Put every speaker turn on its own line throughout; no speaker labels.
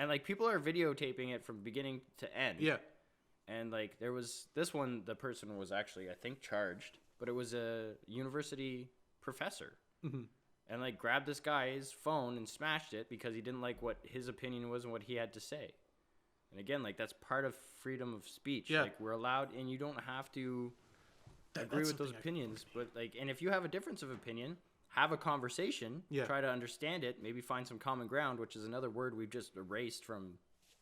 And like people are videotaping it from beginning to end.
Yeah.
And like there was this one, the person was actually, I think, charged, but it was a university professor.
Mm-hmm.
And like grabbed this guy's phone and smashed it because he didn't like what his opinion was and what he had to say. And again, like that's part of freedom of speech.
Yeah.
Like we're allowed, and you don't have to agree with those opinions. But like, and if you have a difference of opinion, have a conversation.
Yeah.
Try to understand it. Maybe find some common ground, which is another word we've just erased from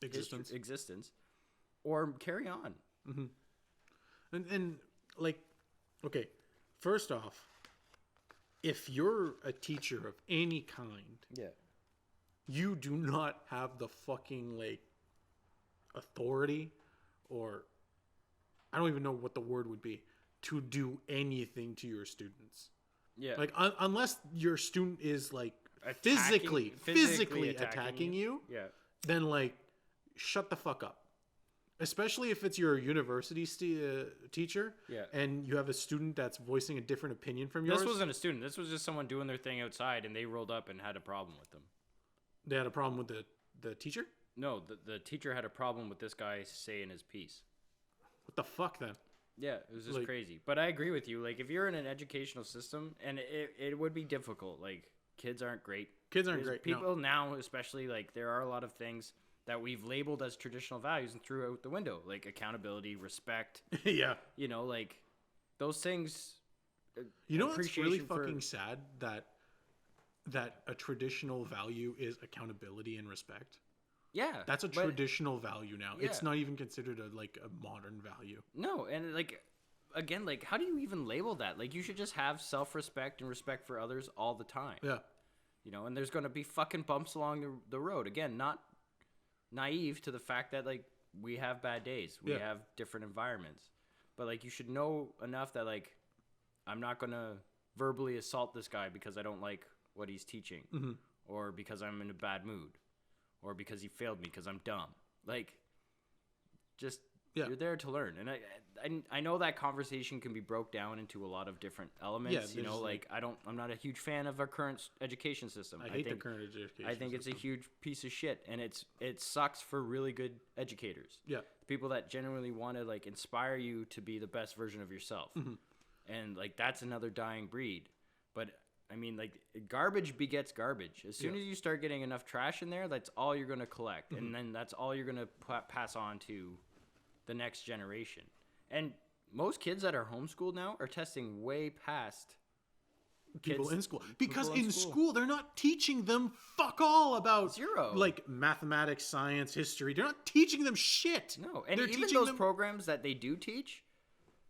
existence. Or carry on.
Mm-hmm. And like, okay, first off, if you're a teacher of any kind,
Yeah.
you do not have the fucking like authority, or I don't even know what the word would be, to do anything to your students.
Yeah.
Like unless your student is like physically attacking you,
yeah.
then like shut the fuck up. Especially if it's your university teacher,
Yeah.
and you have a student that's voicing a different opinion from yours.
This wasn't a student. This was just someone doing their thing outside, and they rolled up and had a problem with them.
They had a problem with the teacher?
No, the teacher had a problem with this guy saying his piece.
What the fuck then?
Yeah, it was just
Like-
crazy. But I agree with you. Like, if you're in an educational system, and it would be difficult. Like, kids aren't great.
Kids aren't
There's
great. no.
People now, especially, like, there are a lot of things that we've labeled as traditional values and threw out the window. Like, accountability, respect.
Yeah.
You know, like, those things.
You know what's really
appreciation for-
fucking sad? That a traditional value is accountability and respect.
Yeah.
That's a
but-
traditional value now.
Yeah.
It's not even considered a modern value.
No, and like again, like how do you even label that? Like you should just have self-respect and respect for others all the time.
Yeah.
You know, and there's going to be fucking bumps along the road. Again, not naive to the fact that like we have bad days. We
Yeah.
have different environments. But like you should know enough that like I'm not going to verbally assault this guy because I don't like what he's teaching,
Mm-hmm.
or because I'm in a bad mood, or because he failed me because I'm dumb. Like just
Yeah.
you're there to learn. And I know that conversation can be broke down into a lot of different elements.
Yeah,
You know,
there's,
like I'm not a huge fan of our current education system.
I hate
think,
the current education
I think it's a huge piece of shit, and it sucks for really good educators.
Yeah.
People that genuinely want to like inspire you to be the best version of yourself.
Mm-hmm.
And like that's another dying breed. But I mean, like garbage begets garbage. As soon
Yeah.
as you start getting enough trash in there, that's all you're going to collect,
Mm-hmm.
and then that's all you're going to pass on to the next generation. And most kids that are homeschooled now are testing way past
people
kids-
in school, because
people
in school they're not teaching them fuck all about
Zero.
like mathematics, science, history. They're not teaching them shit.
No, and
they're
even
teaching
those
them
programs that they do teach,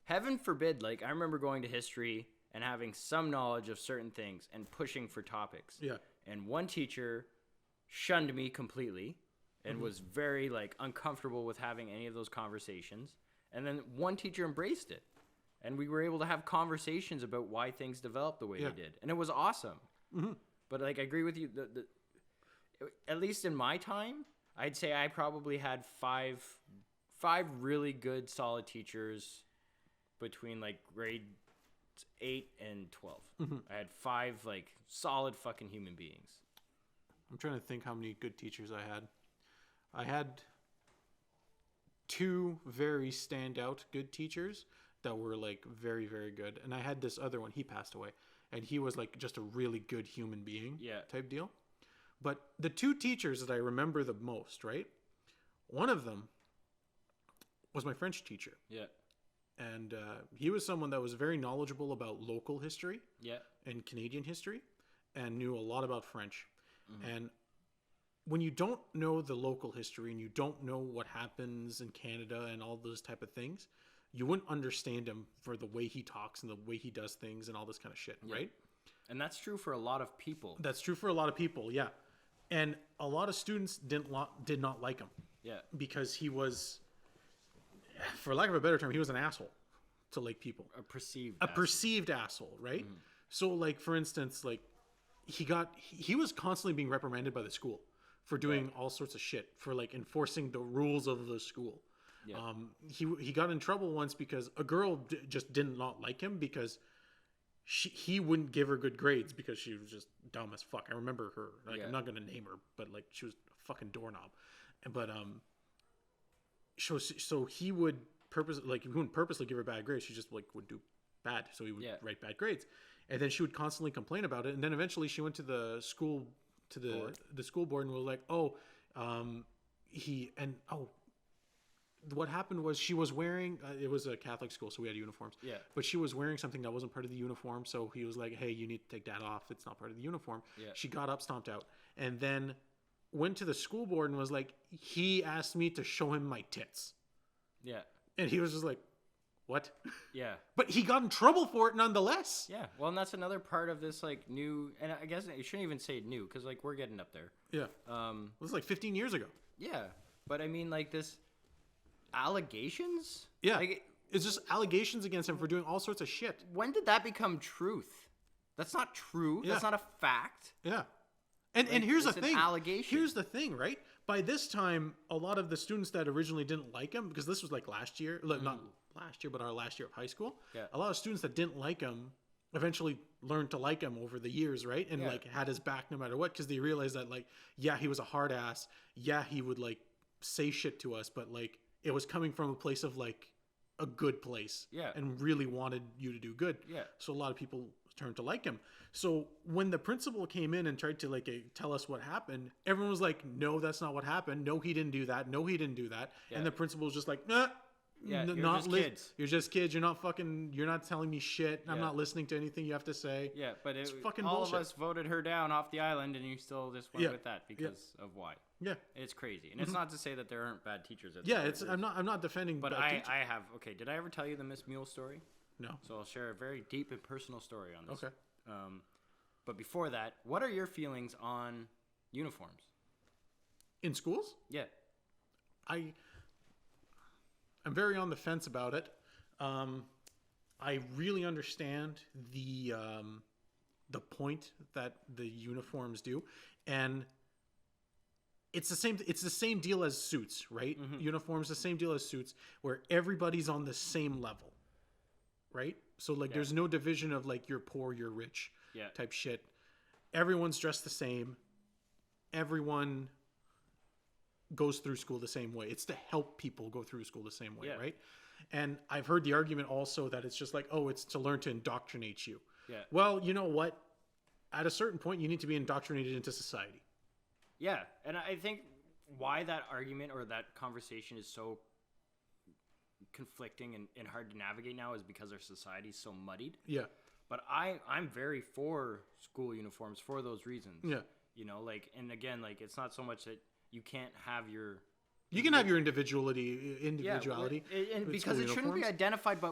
heaven forbid, like I remember going to history and having some knowledge of certain things and pushing for topics.
Yeah.
And one teacher shunned me completely and was very like uncomfortable with having any of those conversations. And then one teacher embraced it. And we were able to have conversations about why things developed the way
Yeah.
they did. And it was awesome. But like I agree with you, at least in my time, I'd say I probably had five really good solid teachers between like grade 8 and 12. I had 5 like solid fucking human beings.
I'm trying to think how many good teachers I had. I had 2 very standout good teachers that were like very, very good. And I had this other one, he passed away. And he was like just a really good human being
Yeah.
type deal. But the 2 teachers that I remember the most, right? One of them was my French teacher.
Yeah.
And he was someone that was very knowledgeable about local history
Yeah.
and Canadian history and knew a lot about French. And when you don't know the local history and you don't know what happens in Canada and all those type of things, you wouldn't understand him for the way he talks and the way he does things and all this kind of shit, right?
And that's true for a lot of people.
That's true for a lot of people, yeah. And a lot of students did not like him
Yeah.
because he was, for lack of a better term, he was an asshole to like people.
A perceived
A perceived asshole, right? So like for instance, like he was constantly being reprimanded by the school for doing all sorts of shit, for like enforcing the rules of the school.
Yeah.
He got in trouble once because a girl just did not like him because he wouldn't give her good grades because she was just dumb as fuck. I remember her. Like
Yeah.
I'm not gonna name her, but like she was a fucking doorknob. But so he would he wouldn't purposely give her bad grades. She just like would do bad, so he would write bad grades, and then she would constantly complain about it. And then eventually she went to the school the school board and was like, what happened was she was wearing it was a Catholic school, so we had uniforms.
Yeah.
But she was wearing something that wasn't part of the uniform, so he was like, "Hey, you need to take that off. It's not part of the uniform."
Yeah.
She got up, stomped out, and then went to the school board and was like, "He asked me to show him my tits."
Yeah.
And he was just like, "What?"
Yeah.
But he got in trouble for it nonetheless.
Yeah. Well, and that's another part of this like new, and I guess you shouldn't even say new because like we're getting up there.
Yeah. It was like 15 years ago.
Yeah. But I mean, like this allegations.
Yeah.
Like,
it's just allegations against him for doing all sorts of shit.
when did that become truth? That's not true.
Yeah.
That's not a fact.
Yeah. And here's the
it's an
thing.
allegation.
Here's the thing, right? By this time, a lot of the students that originally didn't like him, because this was like last year, not last year, but our last year of high school.
Yeah.
A lot of students that didn't like him eventually learned to like him over the years, right? And like had his back no matter what, because they realized that like, yeah, he was a hard ass. Yeah, he would like say shit to us, but like it was coming from a place of like a good place.
Yeah.
And really wanted you to do good.
Yeah.
So a lot of people turned to like him. So when the principal came in and tried to like tell us what happened, everyone was like, "No, that's not what happened. No, he didn't do that. No, he didn't do that."
Yeah.
And the principal was just like, "Nah,
Yeah, you're
not
just kids.
You're just kids. You're not telling me shit. I'm
Yeah.
not listening to anything you have to say."
Yeah, but
It's fucking
all
bullshit.
of us voted her down off the island, and you still just went
Yeah.
with that because of why.
Yeah.
It's crazy, and it's not to say that there aren't bad teachers.
Yeah, I'm not defending
But
bad teachers.
I have. Okay, did I ever tell you the Miss Mule story?
No.
So I'll share a very deep and personal story on this.
Okay.
But before that, what are your feelings on uniforms?
In schools?
Yeah.
I'm very on the fence about it. I really understand the point that the uniforms do, and it's the same deal as suits, right? Uniforms, the same deal as suits, where everybody's on the same level, right? So like, there's no division of like you're poor, you're rich, type shit. Everyone's dressed the same. Everyone goes through school the same way. It's to help people go through school the same way, right? And I've heard the argument also that it's just like, oh, it's to learn to indoctrinate you.
Yeah.
Well, you know what? At a certain point, you need to be indoctrinated into society.
Yeah, and I think why that argument or that conversation is so conflicting and hard to navigate now is because our society is so muddied.
Yeah.
But I'm very for school uniforms for those reasons.
Yeah.
You know, like, and again, like, it's not so much that you can't have your...
You can have your individuality,
and
with
because
school
it shouldn't be
uniforms.
identified by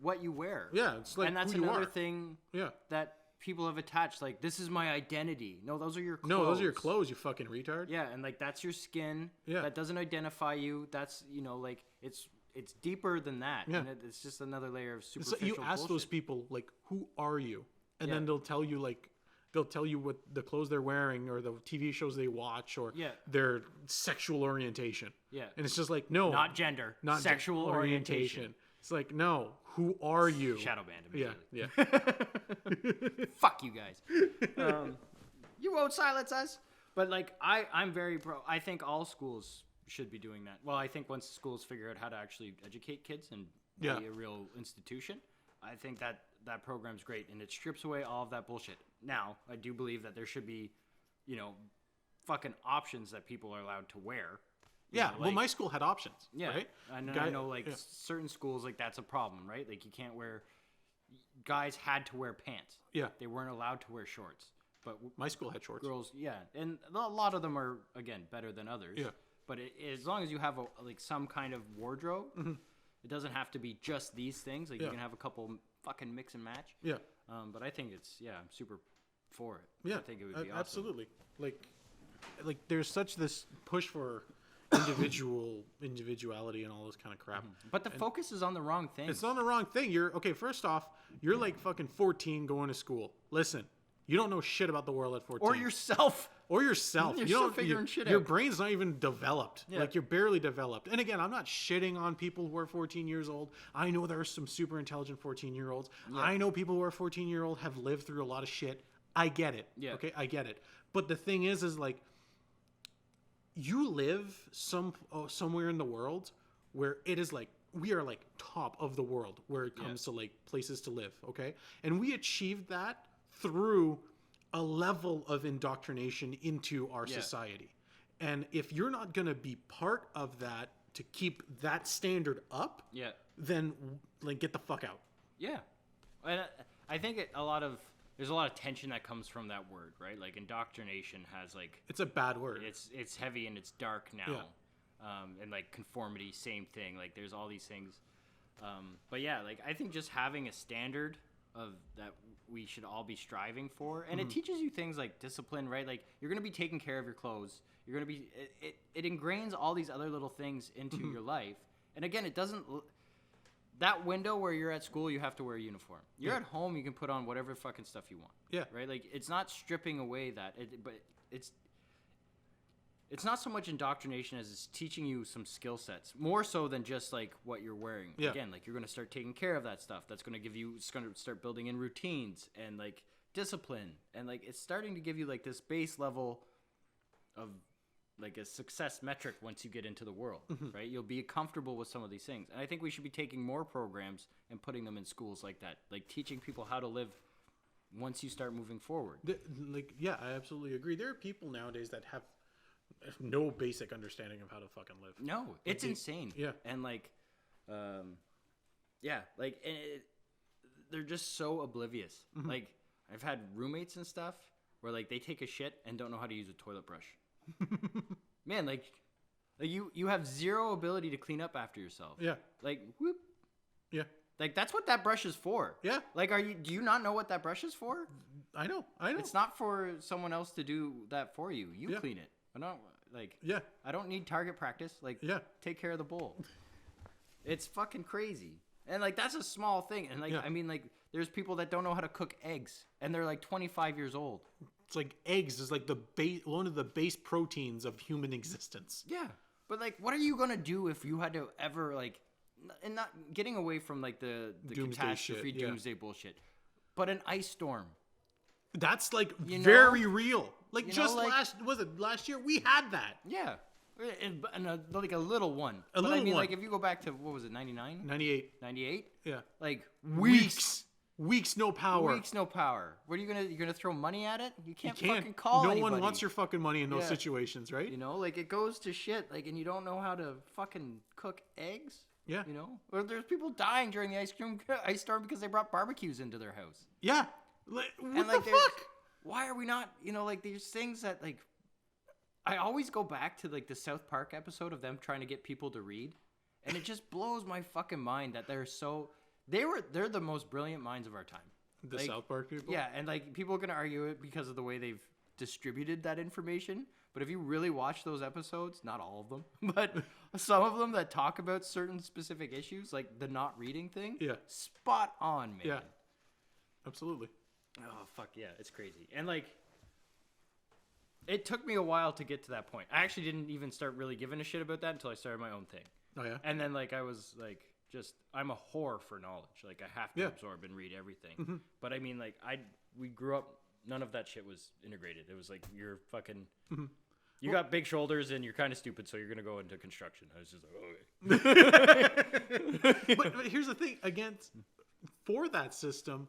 what you wear.
Yeah, it's like
and that's
who you
another
are.
thing
Yeah.
that people have attached. Like, this is my identity. No, those are your clothes.
No, those are your clothes, you fucking retard.
Yeah, and like that's your skin.
Yeah.
That doesn't identify you. That's like it's deeper than that.
Yeah.
And it's just another layer of
So
superficial
you ask
bullshit.
those people like, who are you? And
Yeah.
then they'll tell you what the clothes they're wearing or the TV shows they watch or their sexual orientation.
Yeah.
And it's just like, no,
Not gender.
not
sexual orientation.
It's like, no, who are you?
Shadow banned
Yeah,
immediately.
yeah.
Fuck you guys. You won't silence us. But like I'm very pro. I think all schools should be doing that. Well, I think once schools figure out how to actually educate kids and be a real institution, I think that program's great and it strips away all of that bullshit. Now, I do believe that there should be, fucking options that people are allowed to wear.
Yeah, well, my school had options.
Yeah,
right?
I know certain schools, like, that's a problem, right? Like, you can't wear... Guys had to wear pants.
Yeah.
They weren't allowed to wear shorts. But
My school had shorts.
girls, yeah. And a lot of them are, again, better than others.
Yeah.
But as long as you have, some kind of wardrobe, it doesn't have to be just these things. Like, you can have a couple fucking mix and match.
Yeah.
But I think I'm super for it.
Yeah,
I think it would be awesome.
absolutely. Like there's such this push for individuality and all this kind of crap.
But the focus is on the wrong thing.
It's on the wrong thing. First off, you're like fucking 14 going to school. Listen, you don't know shit about the world at 14.
Or yourself.
Or yourself.
You're
You
still
don't
figuring shit
Your
out.
brain's not even developed.
Yeah.
Like, you're barely developed. And again, I'm not shitting on people who are 14 years old. I know there are some super intelligent 14-year-olds.
Yeah.
I know people who are 14-year-old have lived through a lot of shit. I get it.
Yeah.
Okay, I get it. But the thing is like, you live somewhere in the world where it is like we are like top of the world where it comes to like places to live, okay? And we achieved that through a level of indoctrination into our society. And if you're not going to be part of that to keep that standard up, then like get the fuck out.
Yeah. And I think there's a lot of tension that comes from that word, right? Like indoctrination has like,
it's a bad word.
It's heavy and it's dark now. And like conformity, same thing. Like there's all these things. But yeah, like I think just having a standard of that we should all be striving for, and it teaches you things like discipline, right? Like you're going to be taking care of your clothes. You're going to be, it ingrains all these other little things into your life. And again, it doesn't, that window where you're at school, you have to wear a uniform. You're at home, you can put on whatever fucking stuff you want. Yeah. Right? Like it's not stripping away that, but it's not so much indoctrination as it's teaching you some skill sets, more so than just like what you're wearing. Yeah. Again, like you're going to start taking care of that stuff. That's going to it's going to start building in routines and like discipline. And like, it's starting to give you like this base level of like a success metric once you get into the world, right? You'll be comfortable with some of these things. And I think we should be taking more programs and putting them in schools like that, like teaching people how to live once you start moving forward.
I absolutely agree. There are people nowadays that have no basic understanding of how to fucking live.
No, it's insane. Yeah. And like, they're just so oblivious. Like I've had roommates and stuff where like they take a shit and don't know how to use a toilet brush. Man, like you have zero ability to clean up after yourself. Yeah. Like whoop. Yeah. Like that's what that brush is for. Yeah. Like do you not know what that brush is for?
I know.
It's not for someone else to do that for you. You clean it. I don't need target practice. Like take care of the bowl. It's fucking crazy. And like that's a small thing. And like I mean like there's people that don't know how to cook eggs and they're like 25 years old.
It's like eggs is like one of the base proteins of human existence.
Yeah. But like what are you going to do if you had to ever like, and not getting away from like the catastrophe doomsday bullshit, but an ice storm.
That's like very real. Like last year we had that.
Yeah. And like a little one. Like if you go back to, what was it, 99?
98.
98?
Yeah.
Like
Weeks, no power.
Weeks, no power. What are you're gonna throw money at it? You can't fucking call anybody.
No one wants your fucking money in those situations, right?
You know, like it goes to shit, like, and you don't know how to fucking cook eggs. Yeah. You know, or there's people dying during the ice storm because they brought barbecues into their house.
Yeah. What the fuck?
Why are we not? You know, like there's things that like. I always go back to like the South Park episode of them trying to get people to read, and it just blows my fucking mind that they're the most brilliant minds of our time.
The South Park people?
Yeah, and like people are going to argue it because of the way they've distributed that information. But if you really watch those episodes, not all of them, but some of them that talk about certain specific issues, like the not reading thing, spot on, man. Yeah,
absolutely.
Oh, fuck yeah, it's crazy. And like, it took me a while to get to that point. I actually didn't even start really giving a shit about that until I started my own thing. Oh, yeah? And then like I was like, I'm a whore for knowledge. Like I have to absorb and read everything. Mm-hmm. But I mean, like we grew up, none of that shit was integrated. It was like you're fucking, you got big shoulders and you're kind of stupid, so you're gonna go into construction. I was just like, okay.
but here's the thing. For that system,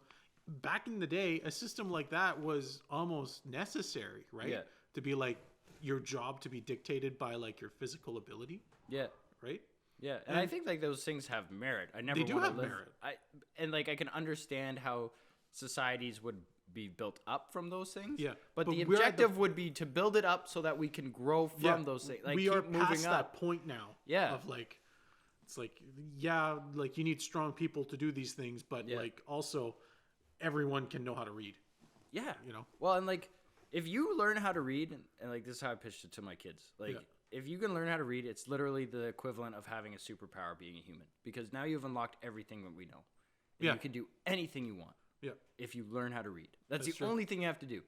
back in the day, a system like that was almost necessary, right? Yeah. To be like your job to be dictated by like your physical ability. Yeah. Right.
Yeah, and I think like those things have merit. They do have merit. I can understand how societies would be built up from those things. Yeah, but the objective would be to build it up so that we can grow from those things. Like
we are past that point now. Yeah, of like it's like like you need strong people to do these things, but like also everyone can know how to read.
Yeah, you know. Well, and like if you learn how to read, and like this is how I pitched it to my kids, like. Yeah. If you can learn how to read, it's literally the equivalent of having a superpower being a human. Because now you've unlocked everything that we know. And you can do anything you want. Yeah. If you learn how to read. That's the only thing you have to do.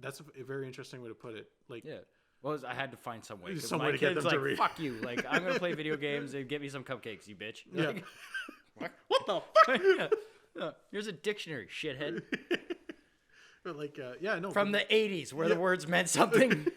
That's a very interesting way to put it. Like,
yeah. Well, I had to find some way. Some way to get them to read. Fuck you. Like, I'm going to play video games and get me some cupcakes, you bitch. Yeah. Like, what the fuck? Yeah. Here's a dictionary, shithead.
But like, no.
From the 80s, where the words meant something.